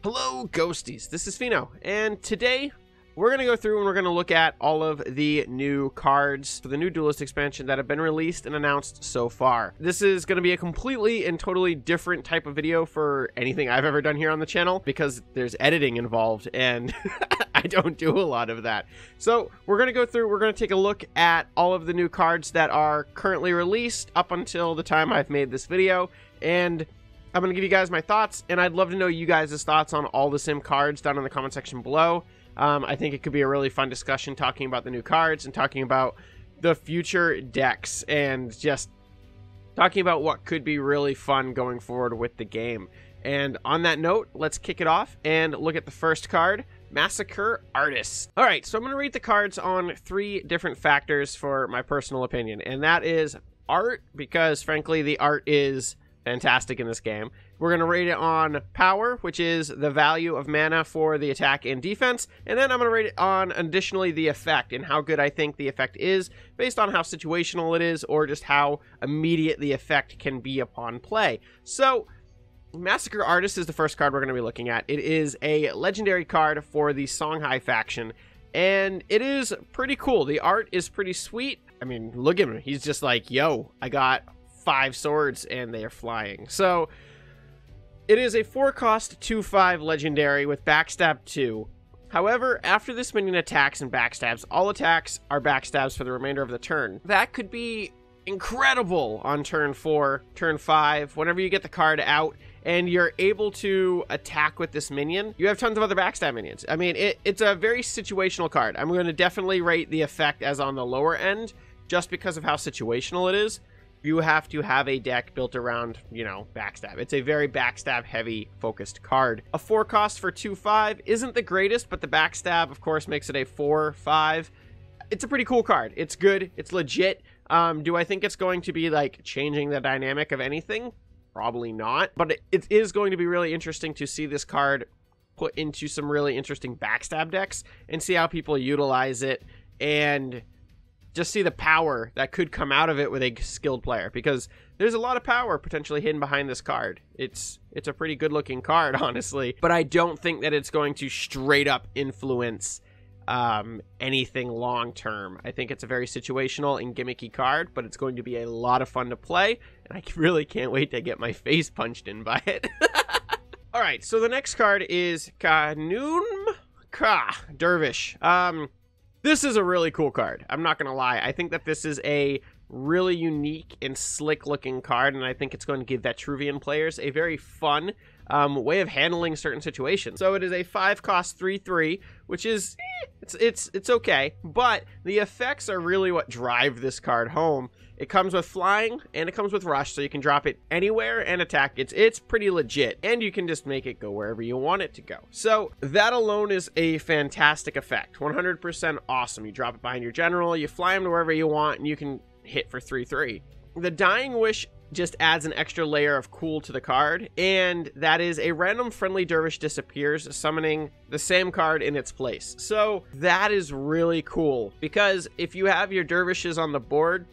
Hello, Ghosties. This is Pheno, and today we're going to go through and we're going to look at all of the new cards for the new Duelyst expansion that have been released and announced so far. This is going to be a completely and totally different type of video for anything I've ever done here on the channel because there's editing involved and I don't do a lot of that. So we're going to go through, we're going to take a look at all of the new cards that are currently released up until the time I've made this video, and I'm going to give you guys my thoughts, and I'd love to know you guys' thoughts on all the sim cards down in the comment section below. I think it could be a really fun discussion talking about the new cards and talking about the future decks and just talking about what could be really fun going forward with the game. And on that note, let's kick it off and look at the first card, Massacre Artist. All right, so I'm going to rate the cards on 3 different factors for my personal opinion, and that is art, because frankly the art is fantastic in this game. We're going to rate it on power, which is the value of mana for the attack and defense, and then I'm going to rate it on additionally the effect and how good I think the effect is based on how situational it is or just how immediate the effect can be upon play. So Massacre Artist is the first card we're going to be looking at. It is a legendary card for the Songhai faction, and it is pretty cool. The art is pretty sweet. I mean, look at him. He's just like, yo, I got 5 swords and they are flying. So it is a 4-cost 2/5 legendary with backstab 2. However, after this minion attacks and backstabs, all attacks are backstabs for the remainder of the turn. That could be incredible on turn 4, turn 5, whenever you get the card out and you're able to attack with this minion. You have tons of other backstab minions. I mean, it's a very situational card. I'm going to definitely rate the effect as on the lower end just because of how situational it is. You have to have a deck built around, you know, backstab. It's a very backstab heavy focused card. A 4-cost for 2/5 isn't the greatest, but the backstab of course makes it a 4/5. It's a pretty cool card. It's good. It's legit. Do I think it's going to be like changing the dynamic of anything? Probably not, but it is going to be really interesting to see this card put into some really interesting backstab decks and see how people utilize it and just see the power that could come out of it with a skilled player, because there's a lot of power potentially hidden behind this card. It's a pretty good looking card, honestly, but I don't think that it's going to straight up influence anything long term. I think it's a very situational and gimmicky card, but it's going to be a lot of fun to play, and I really can't wait to get my face punched in by it. All right, so the next card is Nooncock Dervish. This is a really cool card. I'm not going to lie. I think that this is a really unique and slick looking card, and I think it's going to give Vetruvian players a very fun way of handling certain situations. So it is a 5-cost 3/3, which is, it's okay, but the effects are really what drive this card home. It comes with flying and it comes with rush, so you can drop it anywhere and attack. It's pretty legit, and you can just make it go wherever you want it to go. So that alone is a fantastic effect. 100% awesome. You drop it behind your general, you fly him to wherever you want, and you can hit for 3/3. The Dying Wish just adds an extra layer of cool to the card, and that is a random friendly dervish disappears, summoning the same card in its place. So that is really cool, because if you have your dervishes on the board,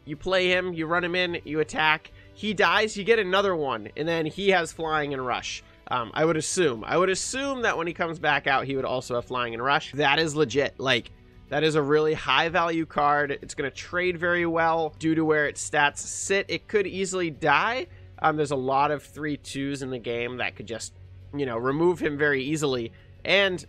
you play him, you run him in, you attack, he dies, you get another one, and then he has flying and rush. I would assume that when he comes back out, he would also have flying and rush. That is legit. Like, that is a really high value card. It's going to trade very well due to where its stats sit. It could easily die. There's a lot of 3/2s in the game that could just, you know, remove him very easily, and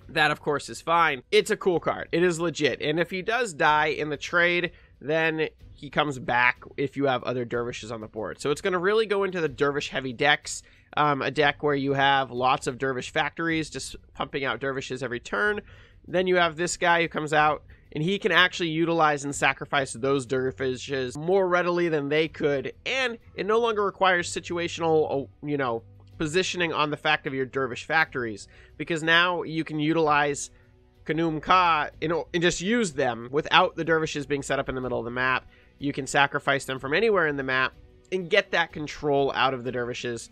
that of course is fine. It's a cool card. It is legit, and if he does die in the trade, then he comes back if you have other dervishes on the board. So it's going to really go into the dervish heavy decks, a deck where you have lots of dervish factories just pumping out dervishes every turn. Then you have this guy who comes out, and he can actually utilize and sacrifice those dervishes more readily than they could, and it no longer requires situational, you know, positioning on the fact of your dervish factories, because now you can utilize Nooncock and just use them without the dervishes being set up in the middle of the map. You can sacrifice them from anywhere in the map and get that control out of the dervishes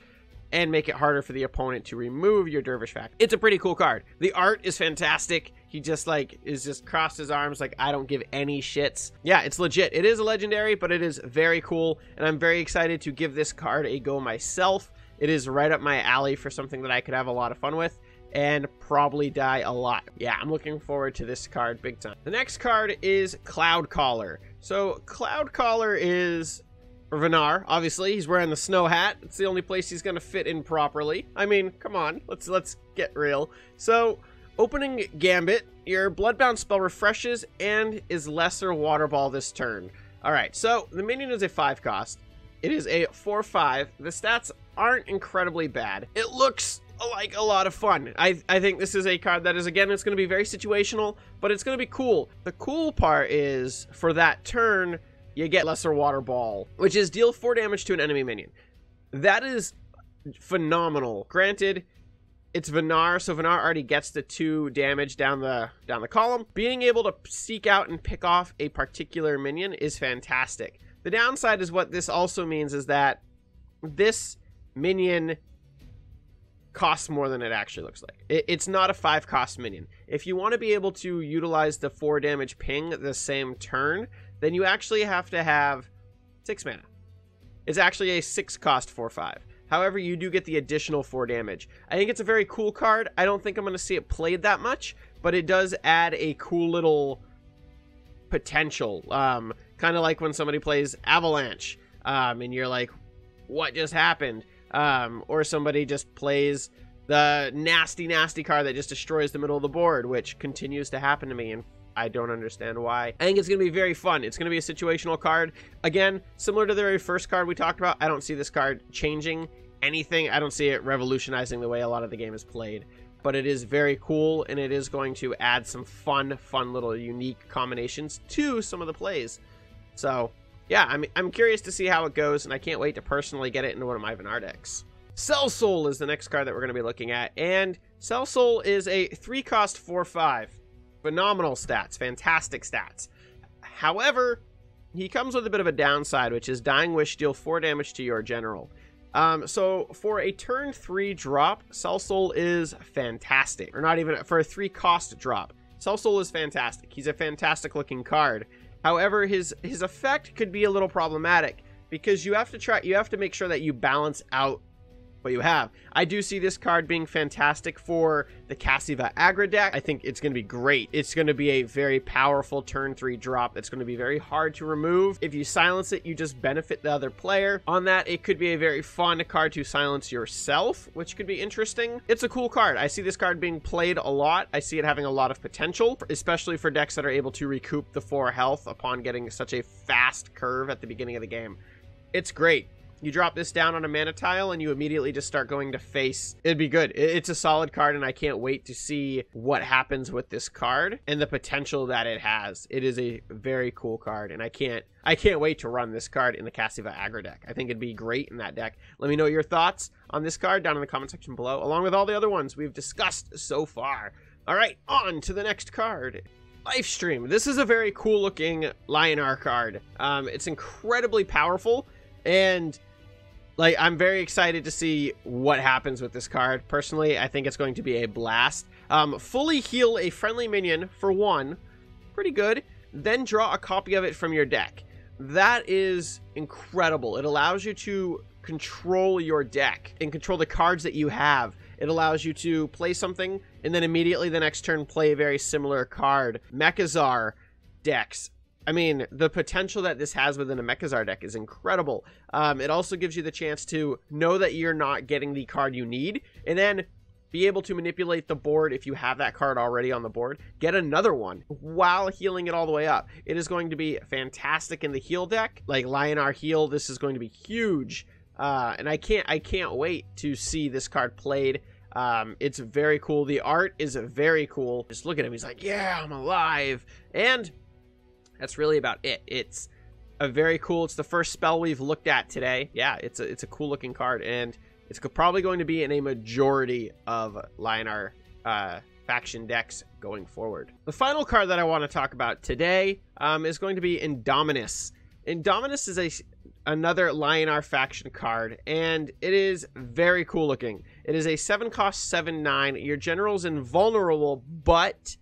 and make it harder for the opponent to remove your dervish factor. It's a pretty cool card. The art is fantastic. He just like is just crossed his arms like, I don't give any shits. Yeah, it's legit. It is a legendary, but it is very cool, and I'm very excited to give this card a go myself. It is right up my alley for something that I could have a lot of fun with and probably die a lot. Yeah, I'm looking forward to this card big time. The next card is Cloudcaller. So Cloudcaller is Venar, obviously. He's wearing the snow hat. It's the only place he's gonna fit in properly. I mean, come on, let's get real. So opening Gambit, your Bloodbound spell refreshes and is lesser Water Ball this turn. Alright, so the minion is a 5 cost. It is a 4/5. The stats aren't incredibly bad. It looks like a lot of fun. I think this is a card that is, again, it's going to be very situational, but it's going to be cool. The cool part is, for that turn, you get lesser Water Ball, which is deal 4 damage to an enemy minion. That is phenomenal. Granted, it's Venar, so Venar already gets the 2 damage down the column. Being able to seek out and pick off a particular minion is fantastic. The downside is what this also means is that this minion costs more than it actually looks like. It's not a 5 cost minion. If you want to be able to utilize the 4 damage ping the same turn, then you actually have to have 6 mana. It's actually a 6 cost 4/5. However, you do get the additional 4 damage. I think it's a very cool card. I don't think I'm going to see it played that much, but it does add a cool little potential. Kind of like when somebody plays Avalanche, and you're like, what just happened? Or somebody just plays the nasty card that just destroys the middle of the board, which continues to happen to me, and I don't understand why. I think it's going to be very fun. It's going to be a situational card. Again, similar to the very first card we talked about, I don't see this card changing anything. I don't see it revolutionizing the way a lot of the game is played. But it is very cool, and it is going to add some fun little unique combinations to some of the plays. So, yeah, I'm curious to see how it goes, and I can't wait to personally get it into one of my Venar decks. Cell Soul is the next card that we're going to be looking at, and Cell Soul is a 3 cost 4/5. Phenomenal stats, fantastic stats. However, he comes with a bit of a downside, which is Dying Wish, deal 4 damage to your general. So for a turn 3 drop, Cell Soul is fantastic. Or not even, for a 3 cost drop, Cell Soul is fantastic. He's a fantastic looking card. However, his effect could be a little problematic because you have to make sure that you balance out what you have. I do see this card being fantastic for the Cassiva aggro deck. I think it's going to be great. It's going to be a very powerful turn 3 drop that's going to be very hard to remove. If you silence it, you just benefit the other player. On that, it could be a very fun card to silence yourself, which could be interesting. It's a cool card. I see this card being played a lot. I see it having a lot of potential, especially for decks that are able to recoup the 4 health upon getting such a fast curve at the beginning of the game. It's great. You drop this down on a mana tile and you immediately just start going to face. It'd be good. It's a solid card, and I can't wait to see what happens with this card and the potential that it has. It is a very cool card, and I can't wait to run this card in the Cassiva aggro deck. I think it'd be great in that deck. Let me know your thoughts on this card down in the comment section below, along with all the other ones we've discussed so far. All right, on to the next card. Lifestream. This is a very cool looking Lionar card. It's incredibly powerful, and like, I'm very excited to see what happens with this card. Personally, I think it's going to be a blast. Fully heal a friendly minion for 1. Pretty good. Then draw a copy of it from your deck. That is incredible. It allows you to control your deck and control the cards that you have. It allows you to play something and then immediately the next turn play a very similar card. Mechazar decks. I mean, the potential that this has within a Mechazar deck is incredible. It also gives you the chance to know that you're not getting the card you need, and then be able to manipulate the board if you have that card already on the board. Get another one while healing it all the way up. It is going to be fantastic in the heal deck, like Lionar heal. This is going to be huge, and I can't wait to see this card played. It's very cool. The art is very cool. Just look at him. He's like, yeah, I'm alive, and that's really about it. It's a very cool. It's the first spell we've looked at today. Yeah, it's a cool looking card, and it's probably going to be in a majority of Lionar faction decks going forward. The final card that I want to talk about today is going to be Indominus. Indominus is another Lionar faction card, and it is very cool looking. It is a 7 cost 7/9. Your general's invulnerable, but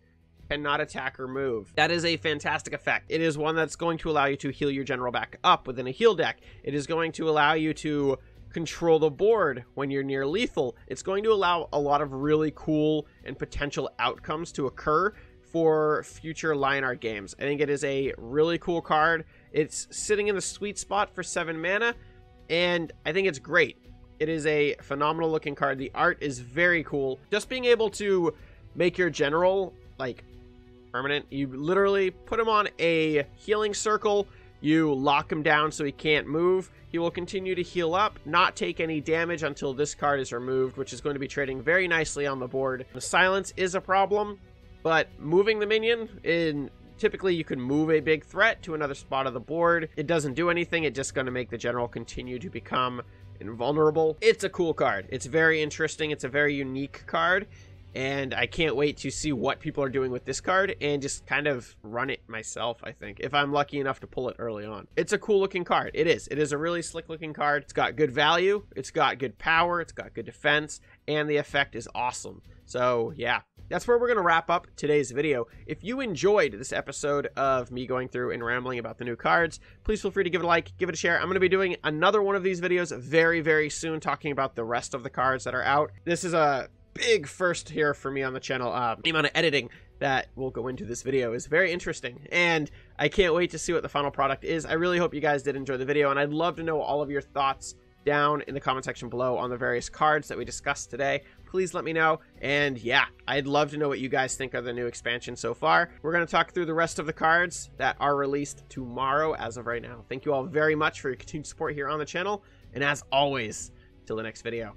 cannot attack or move. That is a fantastic effect. It is one that's going to allow you to heal your general back up within a heal deck. It is going to allow you to control the board when you're near lethal. It's going to allow a lot of really cool and potential outcomes to occur for future Lionheart games. I think it is a really cool card. It's sitting in the sweet spot for 7 mana, and I think it's great. It is a phenomenal looking card. The art is very cool. Just being able to make your general like permanent, you literally put him on a healing circle, you lock him down so he can't move. He will continue to heal up, not take any damage until this card is removed, which is going to be trading very nicely on the board. The silence is a problem, but moving the minion typically you can move a big threat to another spot of the board. It doesn't do anything. It's just going to make the general continue to become invulnerable. It's a cool card. It's very interesting. It's a very unique card, and I can't wait to see what people are doing with this card and just kind of run it myself, I think, if I'm lucky enough to pull it early on. It's a cool looking card. It is. It is a really slick looking card. It's got good value. It's got good power. It's got good defense, and the effect is awesome. So yeah, that's where we're going to wrap up today's video. If you enjoyed this episode of me going through and rambling about the new cards, please feel free to give it a like, give it a share. I'm going to be doing another one of these videos very, very soon, talking about the rest of the cards that are out. This is a big first here for me on the channel. The amount of editing that will go into this video is very interesting, and I can't wait to see what the final product is. I really hope you guys did enjoy the video, and I'd love to know all of your thoughts down in the comment section below on the various cards that we discussed today. Please let me know, and yeah, I'd love to know what you guys think of the new expansion so far. We're going to talk through the rest of the cards that are released tomorrow as of right now. Thank you all very much for your continued support here on the channel, and as always, till the next video.